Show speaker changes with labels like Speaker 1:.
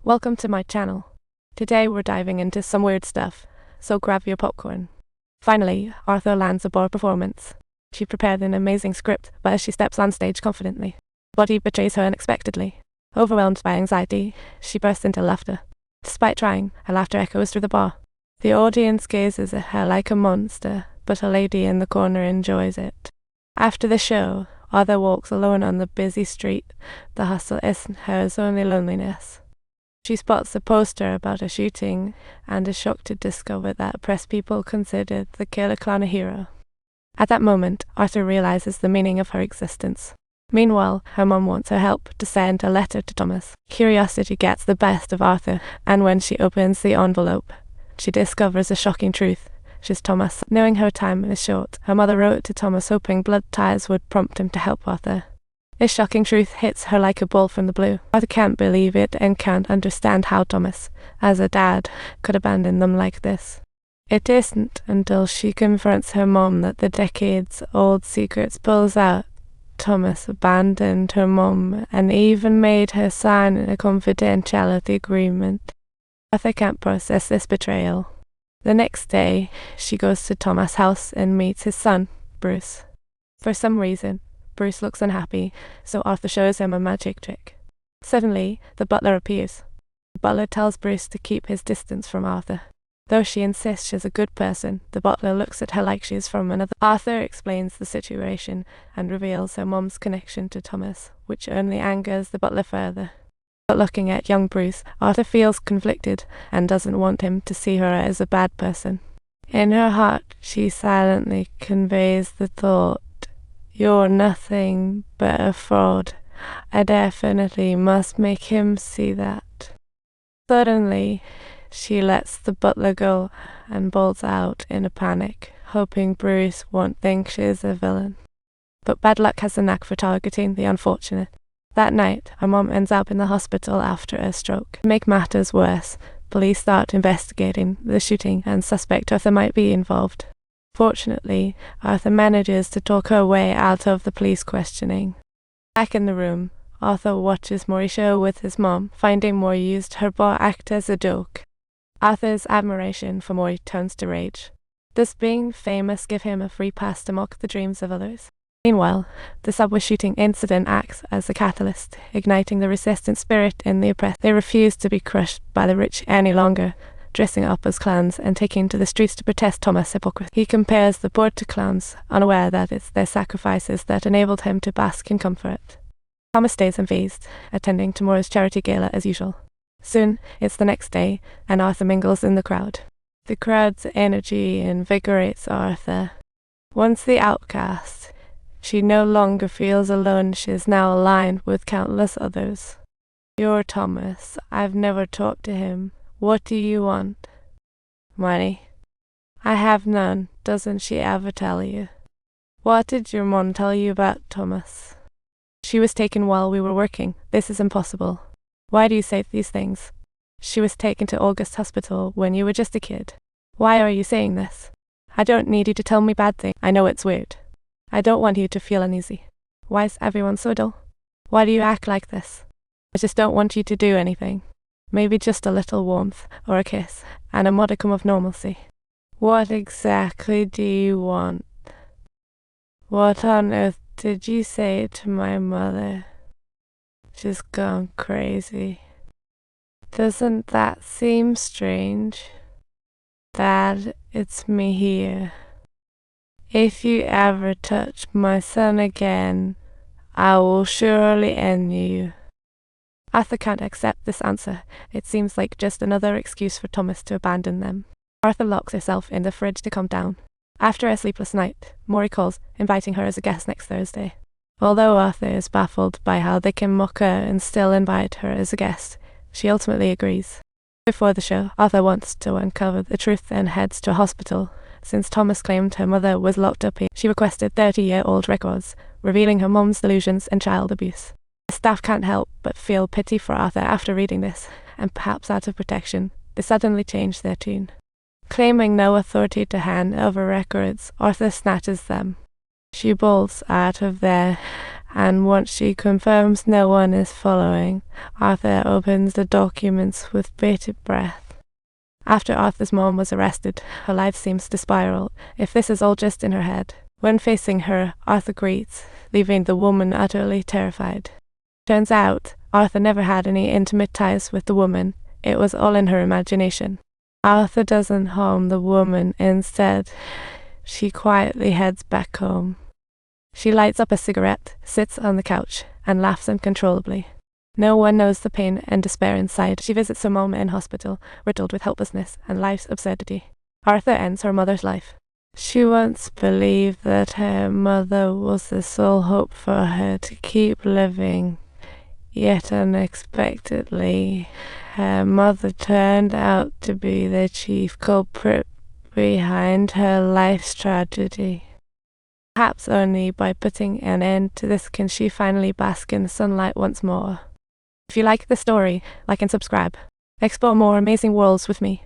Speaker 1: Welcome to my channel. Today we're diving into some weird stuff, so grab your popcorn. Finally, Arthur lands a bar performance. She prepared an amazing script, but as she steps on stage confidently, body betrays her unexpectedly. Overwhelmed by anxiety, she bursts into laughter. Despite trying, her laughter echoes through the bar. The audience gazes at her like a monster, but a lady in the corner enjoys it. After the show, Arthur walks alone on the busy street. The hustle isn't hers, only loneliness. She spots a poster about a shooting and is shocked to discover that press people considered the killer clown a hero. At that moment, Arthur realizes the meaning of her existence. Meanwhile, her mum wants her help to send a letter to Thomas. Curiosity gets the best of Arthur, and when she opens the envelope, she discovers a shocking truth. She's Thomas. Knowing her time is short, her mother wrote to Thomas hoping blood ties would prompt him to help Arthur. This shocking truth hits her like a ball from the blue. Arthur can't believe it and can't understand how Thomas, as a dad, could abandon them like this. It isn't until she confronts her mom that the decades-old secret spills out. Thomas abandoned her mom and even made her sign a confidentiality agreement. Arthur can't process this betrayal. The next day, she goes to Thomas' house and meets his son, Bruce. For some reason, Bruce looks unhappy, so Arthur shows him a magic trick. Suddenly, the butler appears. The butler tells Bruce to keep his distance from Arthur. Though she insists she's a good person, the butler looks at her like she's from another. Arthur explains the situation and reveals her mom's connection to Thomas, which only angers the butler further. But looking at young Bruce, Arthur feels conflicted and doesn't want him to see her as a bad person. In her heart, she silently conveys the thought, "You're nothing but a fraud. I definitely must make him see that." Suddenly, she lets the butler go and bolts out in a panic, hoping Bruce won't think she's a villain. But bad luck has a knack for targeting the unfortunate. That night, her mom ends up in the hospital after a stroke. To make matters worse, police start investigating the shooting and suspect Arthur might be involved. Fortunately, Arthur manages to talk her way out of the police questioning. Back in the room, Arthur watches Mauricio with his mom, finding Maury used her bar act as a joke. Arthur's admiration for Maury turns to rage. Does being famous give him a free pass to mock the dreams of others? Meanwhile, the subway shooting incident acts as a catalyst, igniting the resistant spirit in the oppressed. They refuse to be crushed by the rich any longer, dressing up as clowns and taking to the streets to protest Thomas' hypocrisy. He compares the poor to clowns, unaware that it's their sacrifices that enabled him to bask in comfort. Thomas stays unfazed, attending tomorrow's charity gala as usual. Soon, it's the next day, and Arthur mingles in the crowd. The crowd's energy invigorates Arthur. Once the outcast, she no longer feels alone. She is now aligned with countless others. "You're Thomas. I've never talked to him. What do you want?" "Money." "I have none. Doesn't she ever tell you?" "What did your mom tell you about Thomas?" "She was taken while we were working. This is impossible." "Why do you say these things?" "She was taken to August Hospital when you were just a kid." "Why are you saying this?" "I don't need you to tell me bad things. I know it's weird. I don't want you to feel uneasy." "Why is everyone so dull? Why do you act like this?" "I just don't want you to do anything. Maybe just a little warmth, or a kiss, and a modicum of normalcy." "What exactly do you want?" "What on earth did you say to my mother? She's gone crazy." "Doesn't that seem strange?" "Dad, it's me here. If you ever touch my son again, I will surely end you." Arthur can't accept this answer. It seems like just another excuse for Thomas to abandon them. Arthur locks herself in the fridge to calm down. After a sleepless night, Maury calls, inviting her as a guest next Thursday. Although Arthur is baffled by how they can mock her and still invite her as a guest, she ultimately agrees. Before the show, Arthur wants to uncover the truth and heads to a hospital. Since Thomas claimed her mother was locked up, she requested 30-year-old records, revealing her mom's delusions and child abuse. The staff can't help but feel pity for Arthur after reading this, and perhaps out of protection, they suddenly change their tune. Claiming no authority to hand over records, Arthur snatches them. She bolts out of there and once she confirms no one is following, Arthur opens the documents with bated breath. After Arthur's mom was arrested, her life seems to spiral, if this is all just in her head. When facing her, Arthur greets, leaving the woman utterly terrified. Turns out, Arthur never had any intimate ties with the woman. It was all in her imagination. Arthur doesn't harm the woman. Instead, she quietly heads back home. She lights up a cigarette, sits on the couch, and laughs uncontrollably. No one knows the pain and despair inside. She visits her mom in hospital, riddled with helplessness and life's absurdity. Arthur ends her mother's life. She once believed that her mother was the sole hope for her to keep living. Yet unexpectedly, her mother turned out to be the chief culprit behind her life's tragedy. Perhaps only by putting an end to this can she finally bask in the sunlight once more. If you like the story, like and subscribe. Explore more amazing worlds with me.